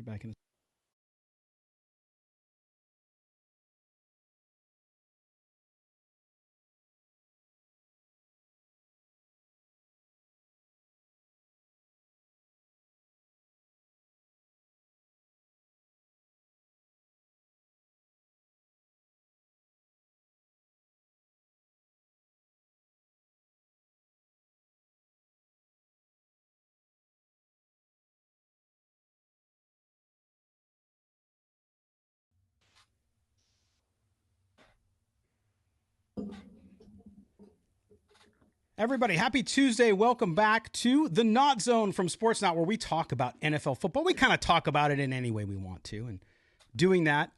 get back in. Everybody, happy Tuesday. Welcome back to the NautZone from Sportsnaut, where we talk about NFL football. We kind of talk about it in any way we want to. And doing that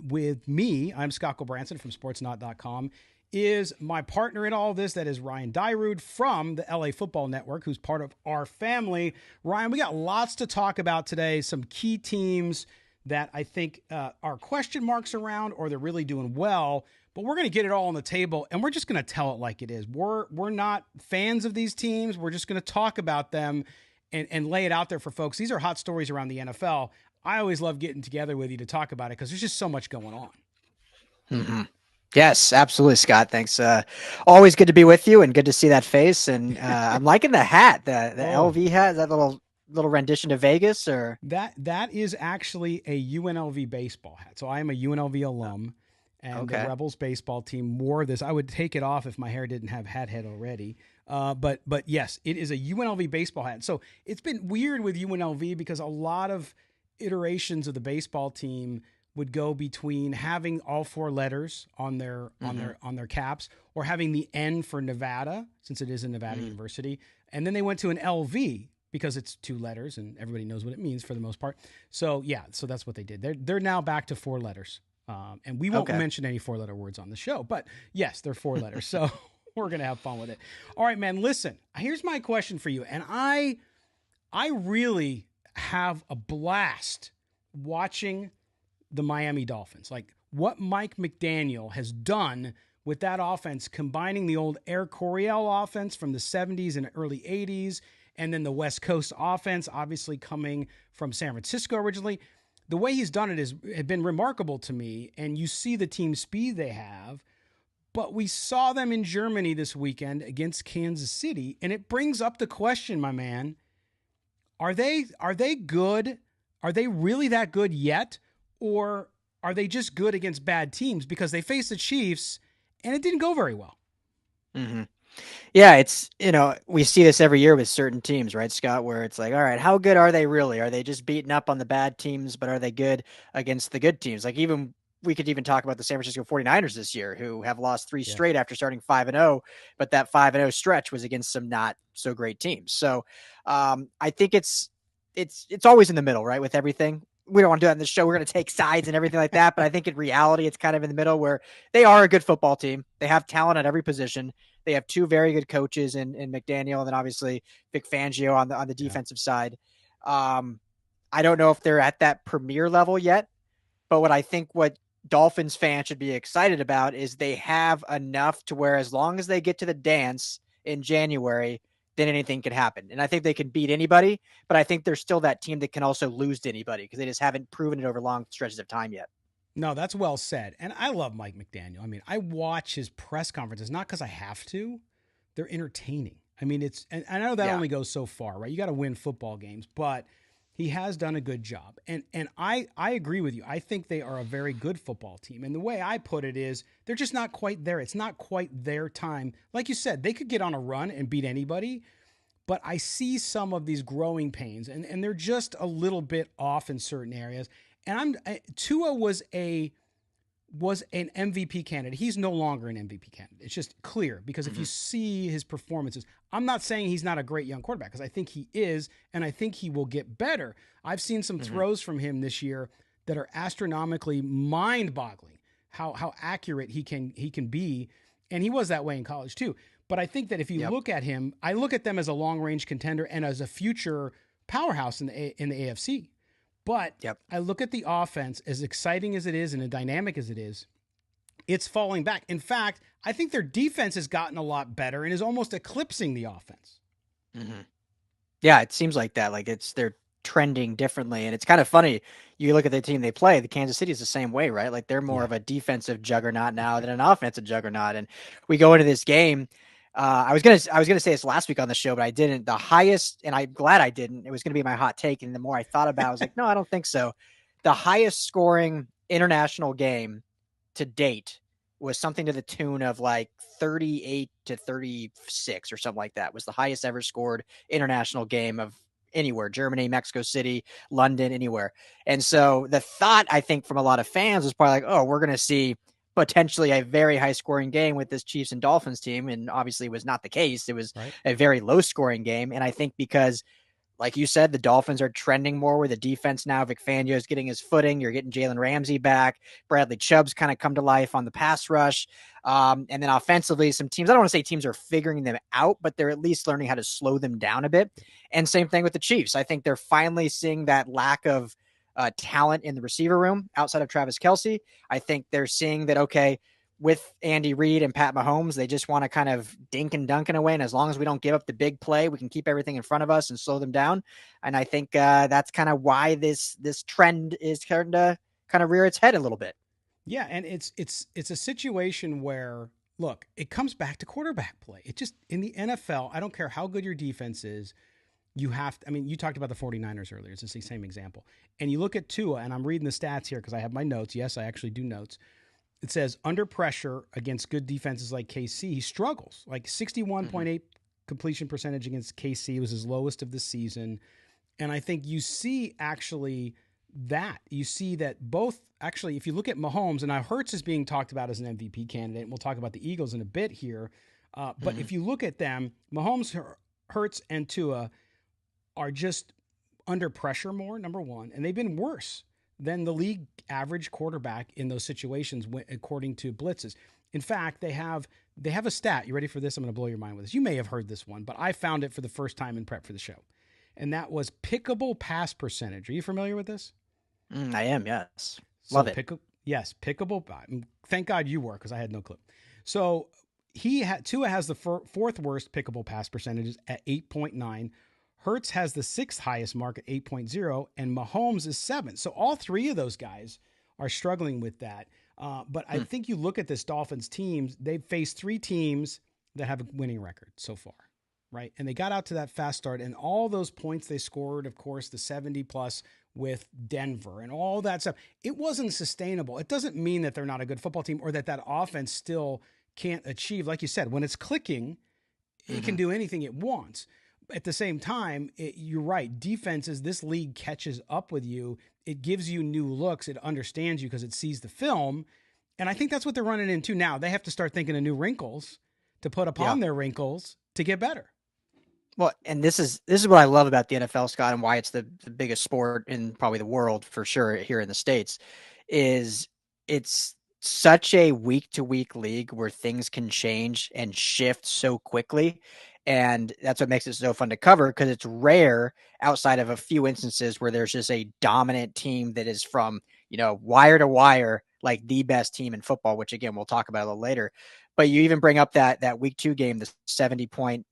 with me, I'm Scott Gulbransen from Sportsnaut.com, is my partner in all of this. That is Ryan Dyrud from the LA Football Network, who's part of our family. Ryan, we got lots to talk about today. Some key teams that I think are question marks around, or they're really doing well. But we're going to get it all on the table, and we're just going to tell it like it is. We're not fans of these teams. We're just going to talk about them and lay it out there for folks. These are hot stories around the NFL. I always love getting together with you to talk about it because there's just so much going on. Mm-hmm. Yes, absolutely, Scott. Thanks. Always good to be with you and good to see that face. And I'm liking the hat, the LV hat, that little rendition to Vegas, or that is actually a UNLV baseball hat. So I am a UNLV alum. And the Rebels baseball team wore this. I would take it off if my hair didn't have hat head already. But yes, it is a UNLV baseball hat. So it's been weird with UNLV because a lot of iterations of the baseball team would go between having all four letters on their caps, or having the N for Nevada, since it is a Nevada university, and then they went to an LV because it's two letters and everybody knows what it means for the most part. So yeah, so that's what they did. They're now back to four letters. And we won't mention any four-letter words on the show, but yes, they're four letters. So we're going to have fun with it. All right, man, listen, here's my question for you. And I really have a blast watching the Miami Dolphins. Like what Mike McDaniel has done with that offense, combining the old Air Coryell offense from the 70s and early 80s, and then the West Coast offense, obviously coming from San Francisco originally. The way he's done it has been remarkable to me, and you see the team speed they have, but we saw them in Germany this weekend against Kansas City, and it brings up the question, my man, are they good? Are they really that good yet? Or are they just good against bad teams? Because they faced the Chiefs, and it didn't go very well. Mm-hmm. Yeah, it's, we see this every year with certain teams, right, Scott, where it's like, all right, how good are they really? Are they just beating up on the bad teams, but are they good against the good teams? Like we could even talk about the San Francisco 49ers this year, who have lost three straight after starting 5-0, but that 5-0 stretch was against some not so great teams. So I think it's always in the middle, right, with everything. We don't want to do that in the show. We're going to take sides and everything like that. But I think in reality, it's kind of in the middle where they are a good football team. They have talent at every position. They have two very good coaches in McDaniel and then obviously Vic Fangio on the defensive side. I don't know if they're at that premier level yet, but what Dolphins fans should be excited about is they have enough to where as long as they get to the dance in January, then anything could happen. And I think they can beat anybody, but I think they're still that team that can also lose to anybody because they just haven't proven it over long stretches of time yet. No, that's well said. And I love Mike McDaniel. I mean, I watch his press conferences, not because I have to. They're entertaining. I mean, and I know that only goes so far, right? You got to win football games, but he has done a good job. And I agree with you. I think they are a very good football team. And the way I put it is they're just not quite there. It's not quite their time. Like you said, they could get on a run and beat anybody, but I see some of these growing pains, and they're just a little bit off in certain areas. And Tua was an MVP candidate. He's no longer an MVP candidate. It's just clear because if you see his performances, I'm not saying he's not a great young quarterback because I think he is, and I think he will get better. I've seen some throws from him this year that are astronomically mind-boggling. How accurate he can be, and he was that way in college too. But I think that if you look at him, I look at them as a long-range contender and as a future powerhouse in the AFC. But I look at the offense, as exciting as it is and as dynamic as it is, it's falling back. In fact, I think their defense has gotten a lot better and is almost eclipsing the offense. Mm-hmm. Yeah, it seems like that. Like trending differently. And it's kind of funny. You look at the team they play, the Kansas City is the same way, right? Like they're more of a defensive juggernaut now than an offensive juggernaut. And we go into this game. I was gonna say this last week on the show, but I didn't. The highest, and I'm glad I didn't. It was gonna be my hot take, and the more I thought about it, I was like, no, I don't think so. The highest scoring international game to date was something to the tune of like 38 to 36 or something like that. Was the highest ever scored international game of anywhere, Germany, Mexico City, London, anywhere. And so the thought, I think, from a lot of fans was probably like, oh, we're going to see potentially a very high scoring game with this Chiefs and Dolphins team. And obviously it was not the case. It was a very low scoring game. And I think because, like you said, the Dolphins are trending more with the defense now. Vic Fangio is getting his footing. You're getting Jalen Ramsey back. Bradley Chubb's kind of come to life on the pass rush. And then offensively, some teams, I don't want to say teams are figuring them out, but they're at least learning how to slow them down a bit. And same thing with the Chiefs. I think they're finally seeing that lack of talent in the receiver room outside of Travis Kelce. I think they're seeing that, okay, with Andy Reid and Pat Mahomes, they just want to kind of dink and dunk in a way. And as long as we don't give up the big play, we can keep everything in front of us and slow them down. And I think that's kind of why this trend is starting to kind of rear its head a little bit. Yeah, and it's a situation where, look, it comes back to quarterback play. It just, in the NFL, I don't care how good your defense is, you have to, I mean, you talked about the 49ers earlier. It's the same example. And you look at Tua, and I'm reading the stats here because I have my notes. Yes, I actually do notes. It says under pressure against good defenses like KC, he struggles. Like 61.8 completion percentage against KC was his lowest of the season. And I think you see actually that. You see that both, actually, if you look at Mahomes, and now Hurts is being talked about as an MVP candidate, and we'll talk about the Eagles in a bit here. But if you look at them, Mahomes, Hurts, and Tua are just under pressure more, number one, and they've been worse than the league average quarterback in those situations, according to blitzes. In fact, they have a stat. You ready for this? I'm going to blow your mind with this. You may have heard this one, but I found it for the first time in prep for the show. And that was pickable pass percentage. Are you familiar with this? I am, yes. Love it. Yes, pickable. Thank God you were, because I had no clue. So Tua has the fourth worst pickable pass percentages at 8.9. Hurts has the sixth highest mark at 8.0, and Mahomes is 7th. So all three of those guys are struggling with that. But I think you look at this Dolphins teams, they've faced 3 teams that have a winning record so far, right? And they got out to that fast start, and all those points they scored, of course, the 70 plus with Denver and all that stuff, it wasn't sustainable. It doesn't mean that they're not a good football team or that offense still can't achieve. Like you said, when it's clicking, it can do anything it wants. At the same time, you're right. Defenses, this league catches up with you. It gives you new looks. It understands you because it sees the film. And I think that's what they're running into now. They have to start thinking of new wrinkles to put upon their wrinkles to get better. Well, and this is what I love about the NFL, Scott, and why it's the biggest sport in probably the world for sure here in the States, is it's such a week-to-week league where things can change and shift so quickly. And that's what makes it so fun to cover, because it's rare outside of a few instances where there's just a dominant team that is from, wire to wire, like the best team in football, which again, we'll talk about a little later. But you even bring up that week 2 game, the 50-point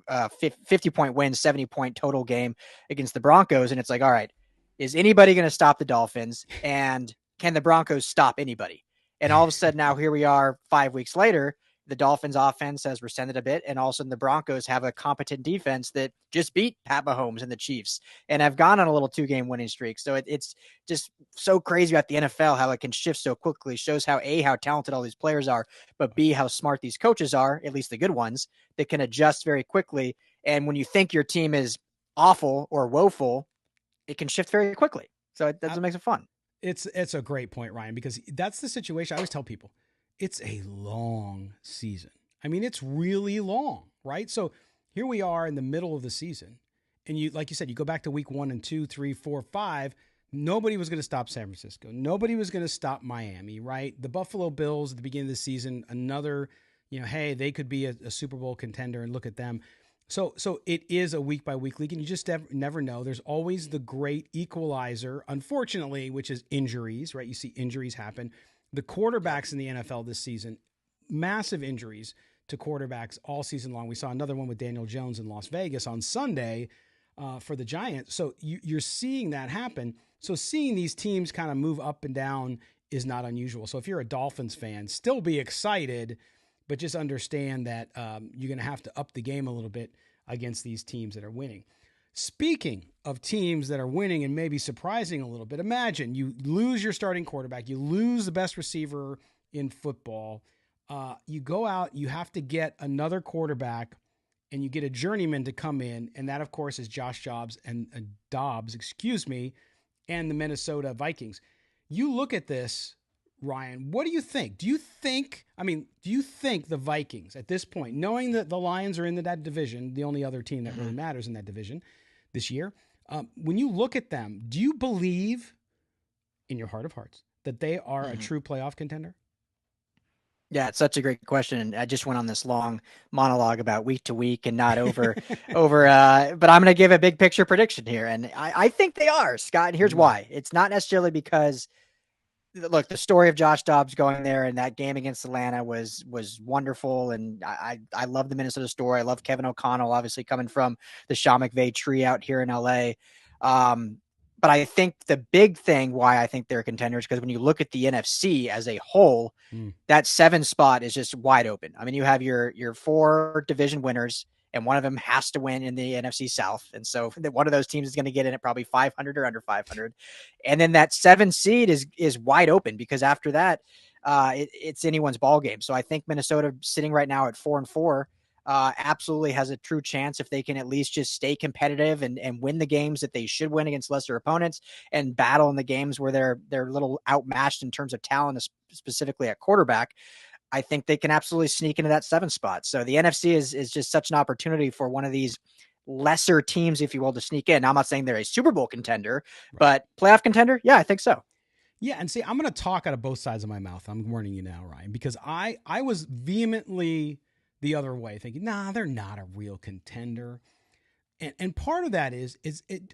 win, 70-point total game against the Broncos. And it's like, all right, is anybody going to stop the Dolphins? And can the Broncos stop anybody? And all of a sudden now here we are 5 weeks later, the Dolphins offense has rescinded a bit. And all of a sudden the Broncos have a competent defense that just beat Pat Mahomes and the Chiefs and have gone on a little 2-game winning streak. So it's just so crazy about the NFL, how it can shift so quickly. Shows how how talented all these players are, but B, how smart these coaches are, at least the good ones, that can adjust very quickly. And when you think your team is awful or woeful, it can shift very quickly. So that's what makes it fun. It's a great point, Ryan, because that's the situation. I always tell people, it's a long season. I mean, it's really long, right? So here we are in the middle of the season. And you, like you said, you go back to week 1 and 2, 3, 4, 5. Nobody was going to stop San Francisco. Nobody was going to stop Miami, right? The Buffalo Bills at the beginning of the season, another, hey, they could be a Super Bowl contender, and look at them. So it is a week by week league, and you just never know. There's always the great equalizer, unfortunately, which is injuries, right? You see injuries happen. The quarterbacks in the NFL this season, massive injuries to quarterbacks all season long. We saw another one with Daniel Jones in Las Vegas on Sunday. for the Giants. So you're seeing that happen. So seeing these teams kind of move up and down is not unusual. So if you're a Dolphins fan, still be excited, but just understand that you're going to have to up the game a little bit against these teams that are winning. Speaking of teams that are winning and maybe surprising a little bit, imagine you lose your starting quarterback, you lose the best receiver in football. You go out, you have to get another quarterback, and you get a journeyman to come in, and that, of course, is Josh Dobbs and and the Minnesota Vikings. You look at this, Ryan, what do you think? Do you think the Vikings at this point, knowing that the Lions are in that division, the only other team that really matters in that division this year, when you look at them, do you believe in your heart of hearts that they are a true playoff contender? Yeah, it's such a great question. And I just went on this long monologue about week to week and not over, but I'm going to give a big picture prediction here. And I think they are, Scott. And here's why. It's not necessarily because, look, the story of Josh Dobbs going there and that game against Atlanta was wonderful. And I love the Minnesota story. I love Kevin O'Connell, obviously coming from the Sean McVay tree out here in LA. But I think the big thing why I think they're contenders, because when you look at the NFC as a whole, that 7 spot is just wide open. I mean, you have your 4 division winners, and one of them has to win in the NFC South. And so one of those teams is going to get in at probably 500 or under 500. And then that 7 seed is wide open, because after that, it's anyone's ball game. So I think Minnesota, sitting right now at 4-4, absolutely has a true chance if they can at least just stay competitive and win the games that they should win against lesser opponents, and battle in the games where they're a little outmatched in terms of talent, specifically at quarterback. I think they can absolutely sneak into that 7 spot. So the NFC is just such an opportunity for one of these lesser teams, if you will, to sneak in. Now, I'm not saying they're a Super Bowl contender, but playoff contender. Yeah, I think so. Yeah. And see, I'm going to talk out of both sides of my mouth. I'm warning you now, Ryan, because I was vehemently the other way, thinking, nah, they're not a real contender. And part of that is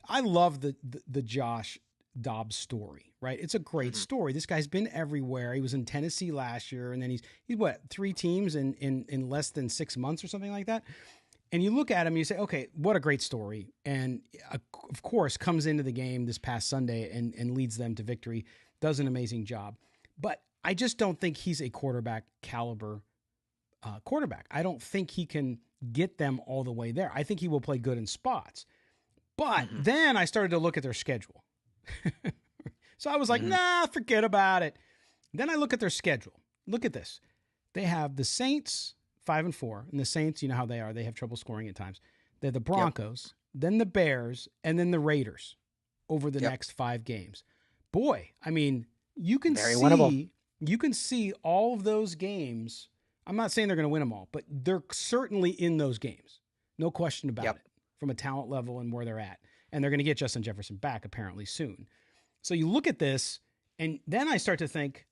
I love the Josh Dobbs story, right? It's a great story. This guy's been everywhere. He was in Tennessee last year, and then he's what, 3 teams in less than 6 months or something like that. And you look at him and you say, okay, what a great story. And of course, comes into the game this past Sunday and leads them to victory, does an amazing job. But I just don't think he's a quarterback caliber quarterback. I don't think he can get them all the way there. I think he will play good in spots. But then I started to look at their schedule. So I was like, nah, forget about it. Then I look at their schedule. Look at this. They have the Saints 5-4, and the Saints, you know how they are. They have trouble scoring at times. They're the Broncos, then the Bears, and then the Raiders over the next 5 games. Boy, I mean, you can see all of those games. I'm not saying they're going to win them all, but they're certainly in those games. No question about it, from a talent level and where they're at. And they're going to get Justin Jefferson back apparently soon. So you look at this, and then I start to think,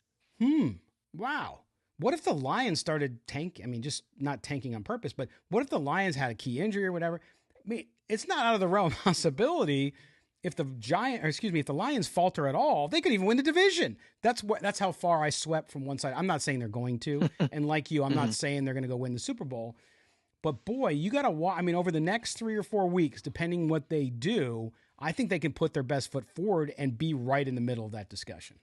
wow, what if the Lions started tanking? I mean, just not tanking on purpose, but what if the Lions had a key injury or whatever? I mean, it's not out of the realm of possibility. If the Lions falter at all, they could even win the division. That's how far I swept from one side. I'm not saying they're going to, and like you, I'm not saying they're going to go win the Super Bowl. But boy, you got to watch. I mean, over the next 3 or 4 weeks, depending what they do, I think they can put their best foot forward and be right in the middle of that discussion.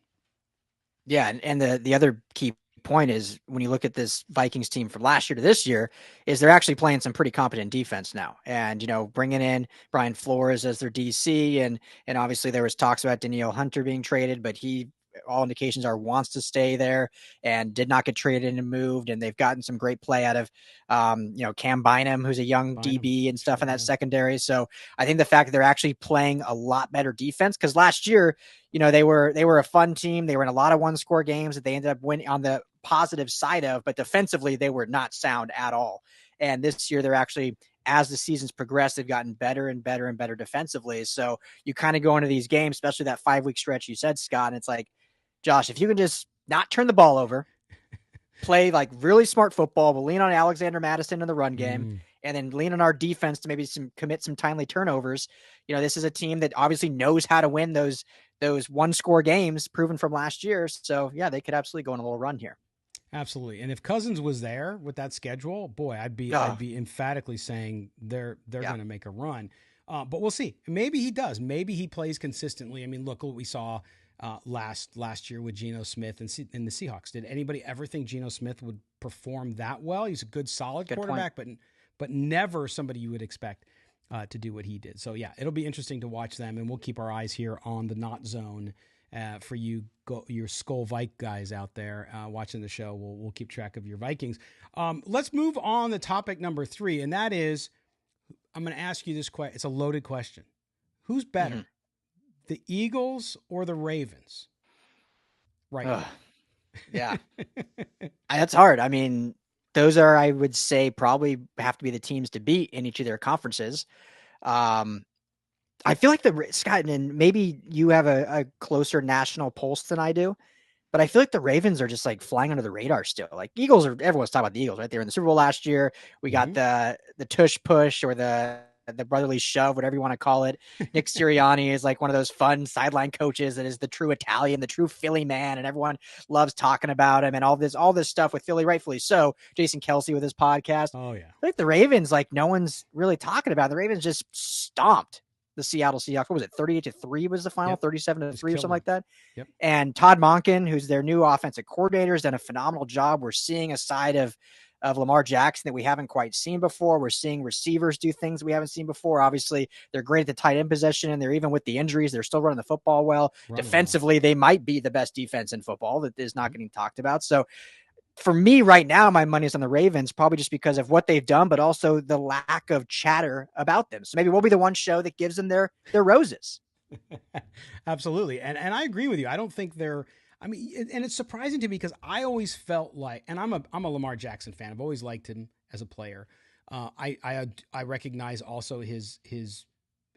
Yeah, and the other key point is, when you look at this Vikings team from last year to this year, is they're actually playing some pretty competent defense now. And, bringing in Brian Flores as their DC, and obviously there was talks about Danielle Hunter being traded, but all indications are wants to stay there and did not get traded and moved. And they've gotten some great play out of, Cam Bynum, who's a young DB and stuff in that secondary. So I think the fact that they're actually playing a lot better defense, because last year, they were a fun team. They were in a lot of 1-score games that they ended up winning on the positive side of, but defensively they were not sound at all. And this year they're actually, as the seasons progress, they've gotten better and better and better defensively. So you kind of go into these games, especially that 5-week stretch you said, Scott, and it's like, Josh, if you can just not turn the ball over, play like really smart football, but lean on Alexander Mattison in the run game, and then lean on our defense to maybe commit some timely turnovers. This is a team that obviously knows how to win those 1-score games, proven from last year. So yeah, they could absolutely go on a little run here. Absolutely. And if Cousins was there with that schedule, boy, I'd be emphatically saying they're going to make a run. But we'll see. Maybe he does. Maybe he plays consistently. I mean, look what we saw last year with Geno Smith and the Seahawks. Did anybody ever think Geno Smith would perform that well? He's a good, solid quarterback, but never somebody you would expect to do what he did. So yeah, it'll be interesting to watch them, and we'll keep our eyes here on the NautZone for your Skull Vike guys out there watching the show. We'll keep track of your Vikings. Let's move on to topic number 3, and that is, I'm going to ask you this question. It's a loaded question. Who's better, the Eagles or the Ravens? Right now? Yeah. That's hard. I mean, those are, I would say, probably have to be the teams to beat in each of their conferences. I feel like Scott, and maybe you have a closer national pulse than I do, but I feel like the Ravens are just like flying under the radar still. Like everyone's talking about the Eagles, right? They were in the Super Bowl last year. We got the tush push or the brotherly shove, whatever you want to call it. Nick Sirianni is like one of those fun sideline coaches that is the true Italian, the true Philly man, and everyone loves talking about him and all this stuff with Philly, rightfully so. Jason Kelsey with his podcast. Oh yeah. I think the Ravens, like no one's really talking about. The Ravens just stomped the Seattle Seahawks. What was it? 38-3 was the final, 37-3 or something like that. Yep. And Todd Monken, who's their new offensive coordinator, has done a phenomenal job. We're seeing a side of Lamar Jackson that we haven't quite seen before. We're seeing receivers do things we haven't seen before. Obviously, they're great at the tight end position, and they're even with the injuries, they're still running the football well. Defensively, they might be the best defense in football that is not getting talked about. So for me right now, my money is on the Ravens, probably just because of what they've done, but also the lack of chatter about them. So maybe we'll be the one show that gives them their roses. Absolutely. And I agree with you. I don't think and it's surprising to me because I always felt like, and I'm a Lamar Jackson fan. I've always liked him as a player. I recognize also his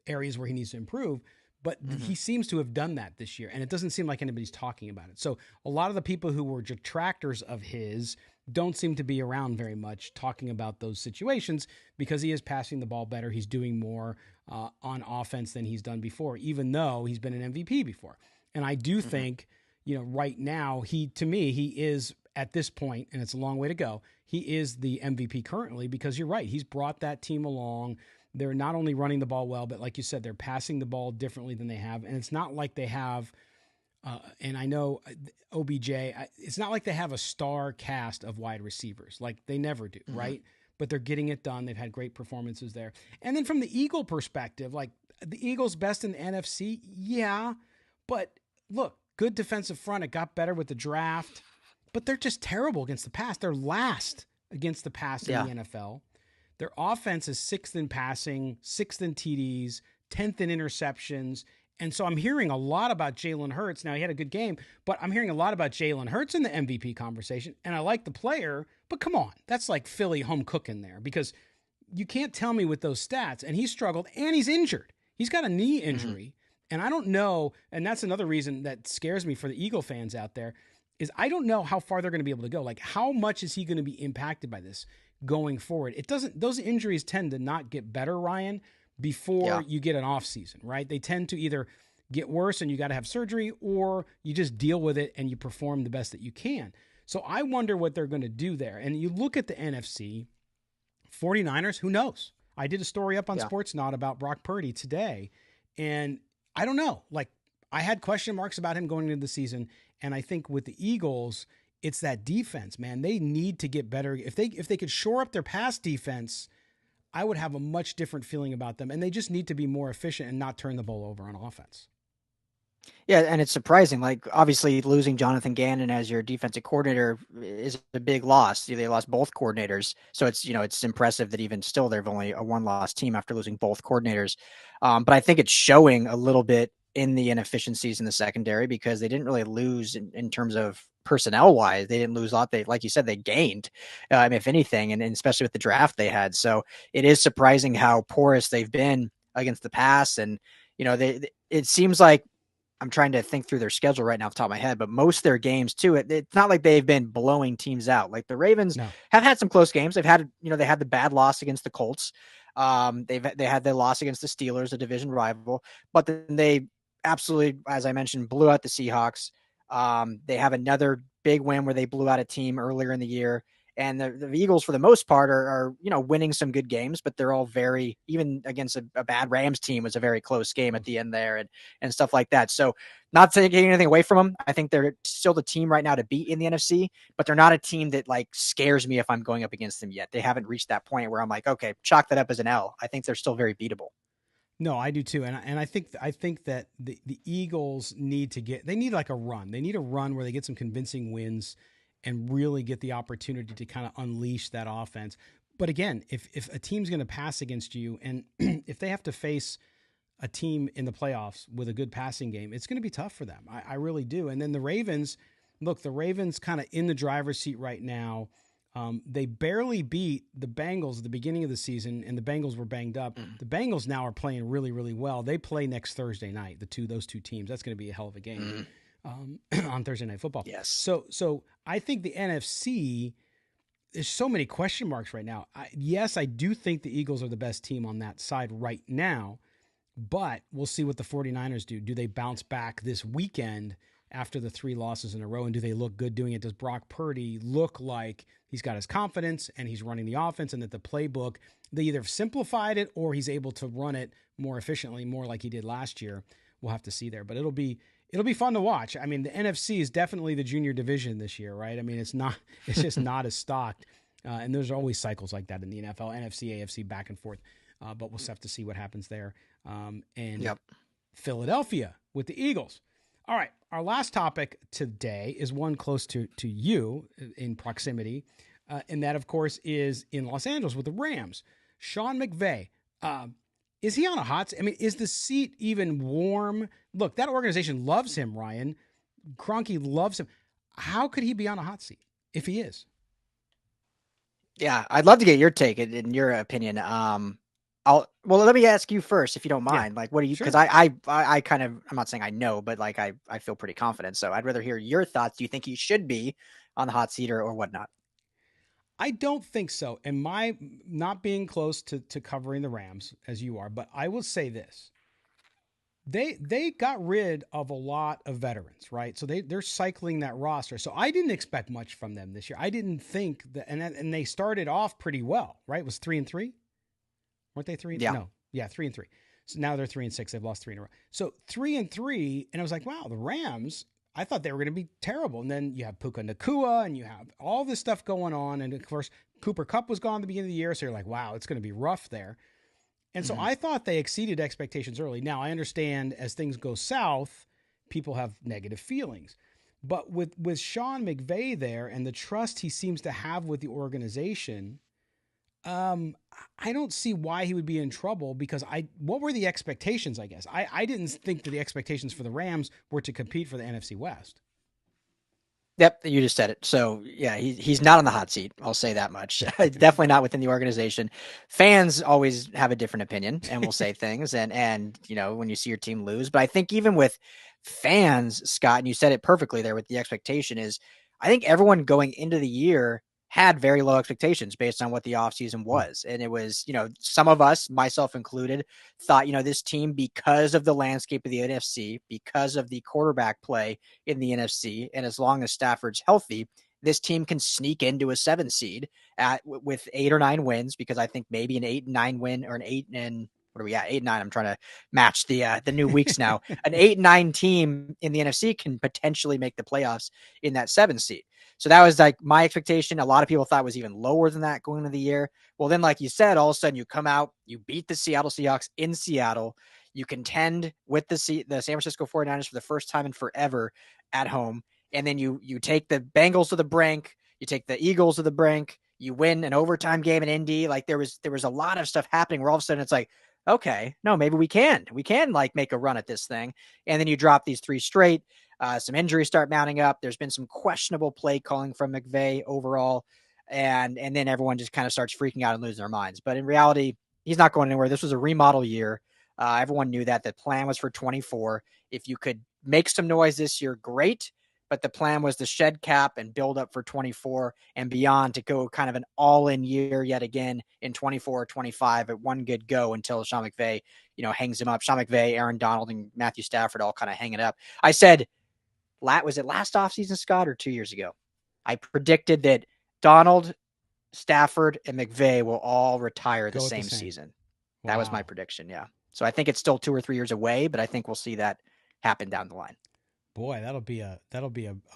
areas where he needs to improve, but he seems to have done that this year, and it doesn't seem like anybody's talking about it. So a lot of the people who were detractors of his don't seem to be around very much talking about those situations because he is passing the ball better. He's doing more on offense than he's done before, even though he's been an MVP before. And I do think, right now, he is at this point, and it's a long way to go, he is the MVP currently because you're right. He's brought that team along. They're not only running the ball well, but like you said, they're passing the ball differently than they have. And it's not like they have, and I know OBJ, it's not like they have a star cast of wide receivers. Like they never do, right? But they're getting it done. They've had great performances there. And then from the Eagle perspective, like the Eagles best in the NFC, yeah. But look, good defensive front. It got better with the draft. But they're just terrible against the pass. They're last against the pass in the NFL. Their offense is 6th in passing, 6th in TDs, 10th in interceptions. And so I'm hearing a lot about Jalen Hurts. Now, he had a good game, but I'm hearing a lot about Jalen Hurts in the MVP conversation. And I like the player, but come on. That's like Philly home cooking there because you can't tell me with those stats. And he's struggled and he's injured. He's got a knee injury. And I don't know, and that's another reason that scares me for the Eagle fans out there, is I don't know how far they're going to be able to go. Like, how much is he going to be impacted by this going forward? Those injuries tend to not get better, Ryan, before you get an off season, right? They tend to either get worse and you got to have surgery, or you just deal with it and you perform the best that you can. So I wonder what they're going to do there. And you look at the NFC, 49ers, who knows? I did a story up on Sportsnaut about Brock Purdy today, and I don't know. Like, I had question marks about him going into the season, and I think with the Eagles, it's that defense, man. They need to get better. If they could shore up their pass defense, I would have a much different feeling about them. And they just need to be more efficient and not turn the ball over on offense. Yeah, and it's surprising. Like, obviously, losing Jonathan Gannon as your defensive coordinator is a big loss. They lost both coordinators, so it's impressive that even still they've only a one-loss team after losing both coordinators. But I think it's showing a little bit in the inefficiencies in the secondary because they didn't really lose in terms of personnel-wise. They didn't lose a lot. They, like you said, they gained, if anything, and especially with the draft they had. So it is surprising how porous they've been against the pass, and it seems like. I'm trying to think through their schedule right now off the top of my head, but most of their games too, it's not like they've been blowing teams out. Like the Ravens have had some close games. They've had, they had the bad loss against the Colts. They had the loss against the Steelers, a division rival, but then they absolutely, as I mentioned, blew out the Seahawks. They have another big win where they blew out a team earlier in the year. And the Eagles, for the most part, are winning some good games, but they're all very, even against a bad Rams team, was a very close game at the end there and stuff like that. So not taking anything away from them. I think they're still the team right now to beat in the NFC, but they're not a team that like scares me if I'm going up against them yet. They haven't reached that point where I'm like, okay, chalk that up as an L. I think they're still very beatable. No, I do too, and I think that the Eagles need like a run. They need a run where they get some convincing wins and really get the opportunity to kind of unleash that offense. But again, if a team's going to pass against you, and if they have to face a team in the playoffs with a good passing game, it's going to be tough for them. I really do. And then the Ravens kind of in the driver's seat right now. They barely beat the Bengals at the beginning of the season, and the Bengals were banged up. The Bengals now are playing really, really well. They play next Thursday night, those two teams. That's going to be a hell of a game on Thursday Night Football. Yes. So I think the NFC, there's so many question marks right now. Yes, I do think the Eagles are the best team on that side right now, but we'll see what the 49ers do. Do they bounce back this weekend after the 3 losses in a row, and do they look good doing it? Does Brock Purdy look like he's got his confidence and he's running the offense, and that the playbook, they either simplified it or he's able to run it more efficiently, more like he did last year? We'll have to see there, but it'll be fun to watch. I mean, the NFC is definitely the junior division this year, right? I mean, it's just not as stocked. And there's always cycles like that in the NFL, NFC, AFC, back and forth. But we'll have to see what happens there. Philadelphia with the Eagles. All right, our last topic today is one close to you in proximity, and that, of course, is in Los Angeles with the Rams. Sean McVay, is he on a hot seat? I mean, is the seat even warm? Look, that organization loves him, Ryan. Kroenke loves him. How could he be on a hot seat if he is? Yeah, I'd love to get your take and your opinion. Let me ask you first, if you don't mind. Yeah. Like, what do you? Because sure. I kind of, I'm not saying I know, but like I feel pretty confident. So I'd rather hear your thoughts. Do you think he should be on the hot seat or whatnot? I don't think so. And my not being close to covering the Rams as you are, but I will say this: they got rid of a lot of veterans, right? So they're cycling that roster. So I didn't expect much from them this year. I didn't think that, and they started off pretty well, right? It was 3-3. Weren't they 3? Yeah. No. Yeah, 3-3. So now they're 3-6. They've lost 3 in a row. So 3-3, and I was like, wow, the Rams, I thought they were going to be terrible. And then you have Puka Nacua, and you have all this stuff going on. And of course, Cooper Kupp was gone at the beginning of the year. So you're like, wow, it's going to be rough there. And so I thought they exceeded expectations early. Now, I understand as things go south, people have negative feelings. But with Sean McVay there and the trust he seems to have with the organization, I don't see why he would be in trouble, because what were the expectations, I guess? I didn't think that the expectations for the Rams were to compete for the NFC West. Yep, you just said it. So yeah, he's not on the hot seat. I'll say that much. Definitely not within the organization. Fans always have a different opinion and will say things, and when you see your team lose. But I think even with fans, Scott, and you said it perfectly there with the expectation is, I think everyone going into the year had very low expectations based on what the offseason was. And it was, some of us, myself included, thought, this team, because of the landscape of the NFC, because of the quarterback play in the NFC, and as long as Stafford's healthy, this team can sneak into a 7 seed with 8 or 9 wins, because I think maybe an 8-9 win, or an 8 and what are we at? 8-9. I'm trying to match the new weeks now. An 8-9 team in the NFC can potentially make the playoffs in that 7 seed. So that was like my expectation. A lot of people thought it was even lower than that going into the year. Well, then, like you said, all of a sudden you come out, you beat the Seattle Seahawks in Seattle. You contend with the San Francisco 49ers for the first time in forever at home. And then you take the Bengals to the brink. You take the Eagles to the brink. You win an overtime game in Indy. Like there was a lot of stuff happening where all of a sudden it's like, okay, no, maybe we can like make a run at this thing. And then you drop these 3 straight. Some injuries start mounting up. There's been some questionable play calling from McVay overall. And then everyone just kind of starts freaking out and losing their minds. But in reality, he's not going anywhere. This was a remodel year. Everyone knew that the plan was for 24. If you could make some noise this year, great. But the plan was to shed cap and build up for 24 and beyond, to go kind of an all-in year yet again in 24 or 25 at one good go until Sean McVay, hangs him up. Sean McVay, Aaron Donald, and Matthew Stafford all kind of hang it up. I said, was it last offseason, Scott, or 2 years ago? I predicted that Donald Stafford and McVay will all retire the Go with the same same. season. Wow. That was my prediction. Yeah. So I think it's still 2 or 3 years away, but I think we'll see that happen down the line. Boy, that'll be a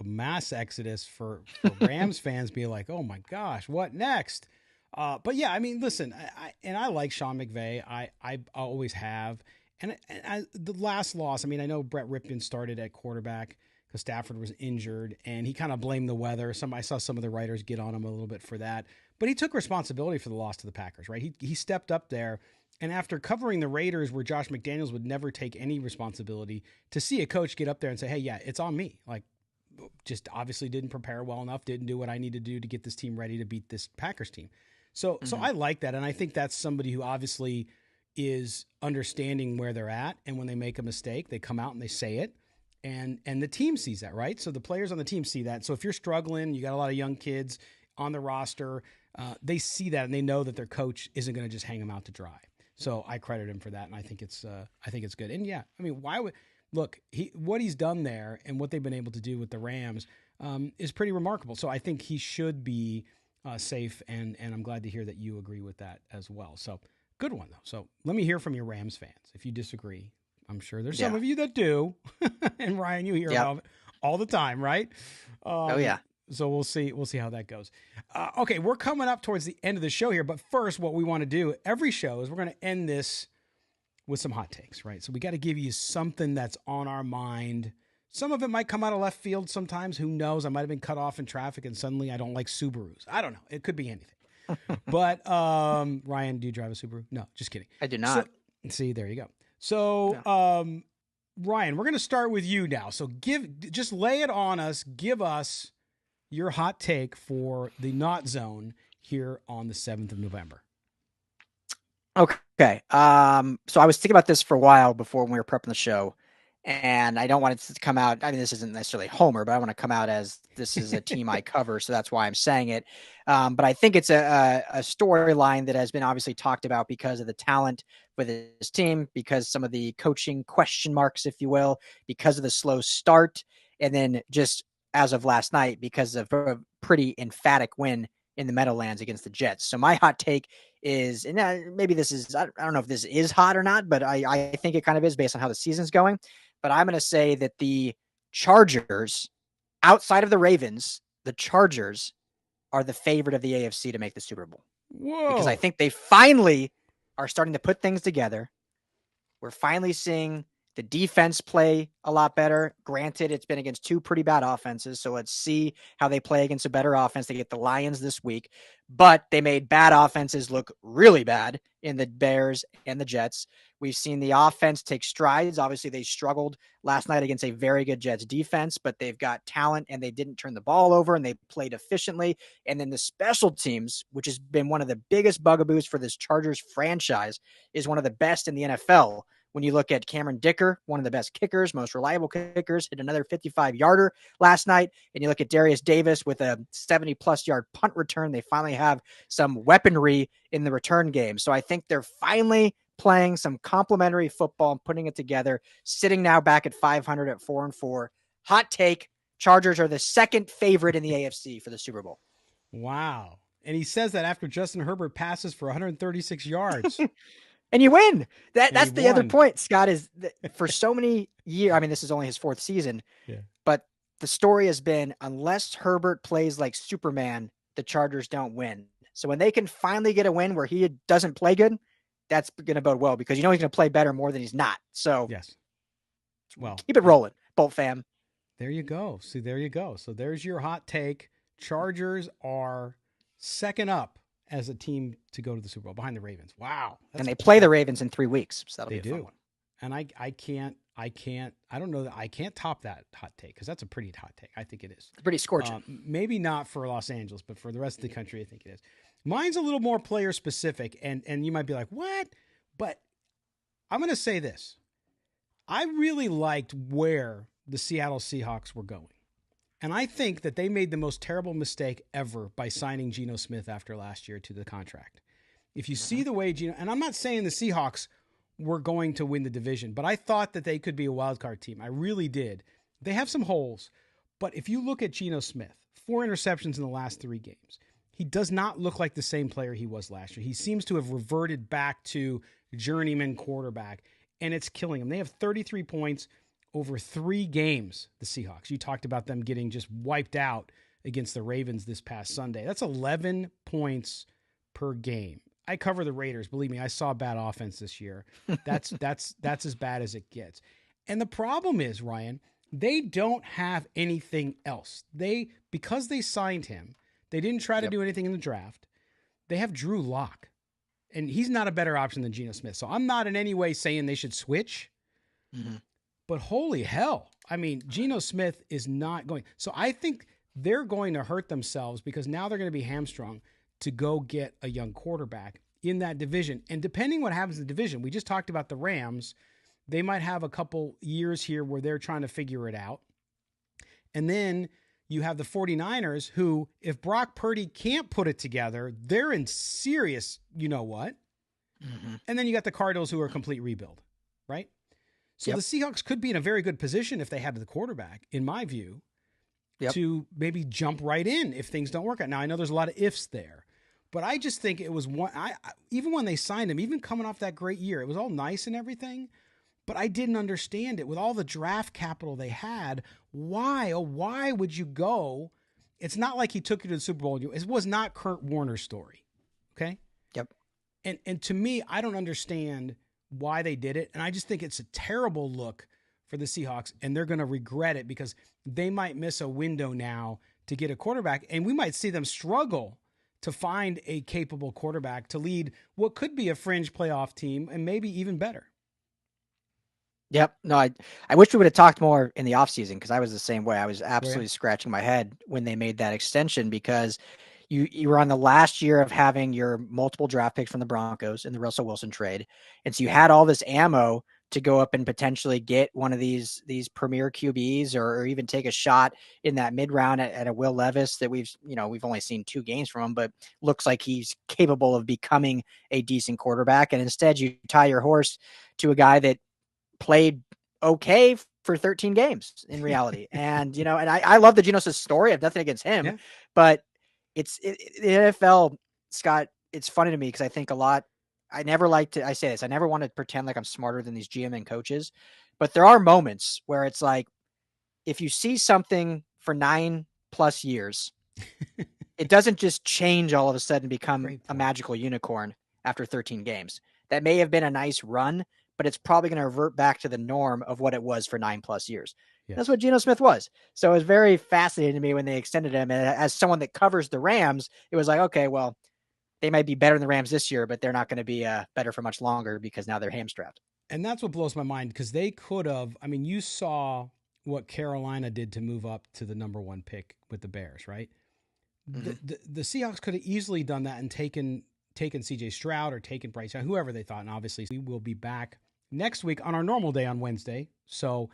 mass exodus for Rams fans. Be like, oh my gosh, what next? But yeah, I mean, listen, I like Sean McVay. I always have. And the last loss, I mean, I know Brett Ripken started at quarterback because Stafford was injured, and he kind of blamed the weather. I saw some of the writers get on him a little bit for that, but he took responsibility for the loss to the Packers, right? He stepped up there, and after covering the Raiders, where Josh McDaniels would never take any responsibility, to see a coach get up there and say, "Hey, yeah, it's on me," like, just obviously didn't prepare well enough, didn't do what I need to do to get this team ready to beat this Packers team. So I like that, and I think that's somebody who obviously is understanding where they're at, and when they make a mistake, they come out and they say it, and the team sees that, right? So the players on the team see that. So if you're struggling, you got a lot of young kids on the roster, they see that, and they know that their coach isn't going to just hang them out to dry. So I credit him for that, and I think it's good. And yeah, I mean, why would look what he's done there and what they've been able to do with the Rams is pretty remarkable. So I think he should be safe, and I'm glad to hear that you agree with that as well. So good one though. So let me hear from your Rams fans if you disagree. I'm sure there's some of you that do, and Ryan, you hear about it all the time, right? Oh yeah. So we'll see how that goes. Okay, we're coming up towards the end of the show here, but first, what we want to do every show is we're going to end this with some hot takes, right? So we got to give you something that's on our mind. Some of it might come out of left field sometimes. Who knows? I might have been cut off in traffic and suddenly I don't like Subarus. I don't know. It could be anything. But Ryan, do you drive a Subaru? No, just kidding. I do not. See, there you go. So Ryan, we're going to start with you now. So just lay it on us. Give us your hot take for the NautZone here on the 7th of November. Okay. So I was thinking about this for a while before when we were prepping the show, and I don't want it to come out. I mean, this isn't necessarily Homer, but I want to come out as this is a team I cover. So that's why I'm saying it. But I think it's a storyline that has been obviously talked about because of the talent with this team, because some of the coaching question marks, if you will, because of the slow start. And then just as of last night, because of a pretty emphatic win in the Meadowlands against the Jets. So my hot take is, and maybe this is, I don't know if this is hot or not, but I think it kind of is based on how the season's going. But I'm going to say that the Chargers, outside of the Ravens, the Chargers are the favorite of the AFC to make the Super Bowl. Whoa. Because I think they finally are starting to put things together. We're finally seeing the defense play a lot better. Granted, it's been against two pretty bad offenses, so let's see how they play against a better offense. They get the Lions this week, but they made bad offenses look really bad in the Bears and the Jets. We've seen the offense take strides. Obviously, they struggled last night against a very good Jets defense, but they've got talent and they didn't turn the ball over and they played efficiently. And then the special teams, which has been one of the biggest bugaboos for this Chargers franchise, is one of the best in the NFL. When you look at Cameron Dicker, one of the best kickers, most reliable kickers, hit another 55-yarder last night. And you look at Darius Davis with a 70-plus yard punt return. They finally have some weaponry in the return game. So I think they're finally playing some complementary football and putting it together, sitting now back at 500 at 4-4. Hot take, Chargers are the second favorite in the AFC for the Super Bowl. Wow. And he says that after Justin Herbert passes for 136 yards. And you win. That's the other point, Scott, is for so many years. I mean, this is only his fourth season, but the story has been unless Herbert plays like Superman, the Chargers don't win. So when they can finally get a win where he doesn't play good, that's going to bode well because you know he's going to play better more than he's not. So yes, well, keep it rolling, Bolt fam. There you go. See, there you go. So there's your hot take. Chargers are second up as a team to go to the Super Bowl behind the Ravens. Wow. And they play the Ravens in 3 weeks. So that'll be a fun one. And I don't know that I can't top that hot take because that's a pretty hot take. I think it is. It's pretty scorching. Maybe not for Los Angeles, but for the rest of the country, I think it is. Mine's a little more player specific, and you might be like, what? But I'm going to say this. I really liked where the Seattle Seahawks were going. And I think that they made the most terrible mistake ever by signing Geno Smith after last year to the contract. If you see the way Geno, and I'm not saying the Seahawks were going to win the division, but I thought that they could be a wild card team. I really did. They have some holes, but if you look at Geno Smith, 4 interceptions in the last 3 games, he does not look like the same player he was last year. He seems to have reverted back to journeyman quarterback, and it's killing him. They have 33 points over 3 games, the Seahawks. You talked about them getting just wiped out against the Ravens this past Sunday. That's 11 points per game. I cover the Raiders. Believe me, I saw bad offense this year. That's as bad as it gets. And the problem is, Ryan, they don't have anything else. Because they signed him, they didn't try to do anything in the draft. They have Drew Lock, and he's not a better option than Geno Smith. So I'm not in any way saying they should switch. Mm-hmm. But holy hell, I mean, Geno Smith is not going. So I think they're going to hurt themselves because now they're going to be hamstrung to go get a young quarterback in that division. And depending what happens in the division, we just talked about the Rams. They might have a couple years here where they're trying to figure it out. And then you have the 49ers who, if Brock Purdy can't put it together, they're in serious, you know what? Mm-hmm. And then you got the Cardinals who are a complete rebuild, right? So the Seahawks could be in a very good position if they had the quarterback, in my view, to maybe jump right in if things don't work out. Now, I know there's a lot of ifs there, but I just think it was one. Even when they signed him, even coming off that great year, it was all nice and everything, but I didn't understand it. With all the draft capital they had, why would you go? It's not like he took you to the Super Bowl. It was not Kurt Warner's story, okay? Yep. And to me, I don't understand why they did it. And I just think it's a terrible look for the Seahawks, and they're going to regret it because they might miss a window now to get a quarterback, and we might see them struggle to find a capable quarterback to lead what could be a fringe playoff team and maybe even better. Yep. No, I wish we would have talked more in the offseason because I was the same way. I was absolutely scratching my head when they made that extension because you were on the last year of having your multiple draft picks from the Broncos in the Russell Wilson trade. And so you had all this ammo to go up and potentially get one of these premier QBs or even take a shot in that mid round at a Will Levis that we've only seen 2 games from him, but looks like he's capable of becoming a decent quarterback. And instead you tie your horse to a guy that played okay for 13 games in reality. And, and I love the Geno Smith story. I have nothing against him, but the NFL, Scott, it's funny to me because I think a lot, I never want to pretend like I'm smarter than these GM and coaches, but there are moments where it's like, if you see something for 9+ years, it doesn't just change all of a sudden become a magical unicorn after 13 games. That may have been a nice run, but it's probably going to revert back to the norm of what it was for 9+ years. Yes. That's what Geno Smith was. So it was very fascinating to me when they extended him. And as someone that covers the Rams, it was like, okay, well, they might be better than the Rams this year, but they're not going to be better for much longer because now they're hamstrapped. And that's what blows my mind because they could have, you saw what Carolina did to move up to the number 1 pick with the Bears, right? Mm-hmm. The Seahawks could have easily done that and taken CJ Stroud or taken Bryce Young, whoever they thought. And obviously we will be back next week on our normal day on Wednesday. So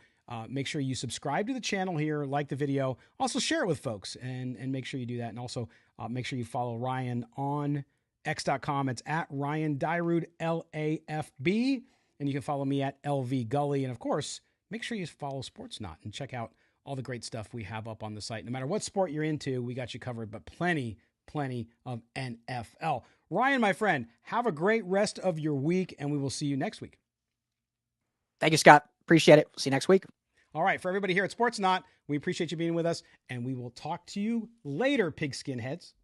make sure you subscribe to the channel here, like the video, also share it with folks and make sure you do that. And also make sure you follow Ryan on X.com. It's at Ryan Dyrud, LAFB. And you can follow me at LV Gully. And of course, make sure you follow Sportsnaut and check out all the great stuff we have up on the site. No matter what sport you're into, we got you covered, but plenty of NFL. Ryan, my friend, have a great rest of your week, and we will see you next week. Thank you, Scott. Appreciate it. See you next week. All right. For everybody here at Sportsnaut, we appreciate you being with us, and we will talk to you later, pigskin heads.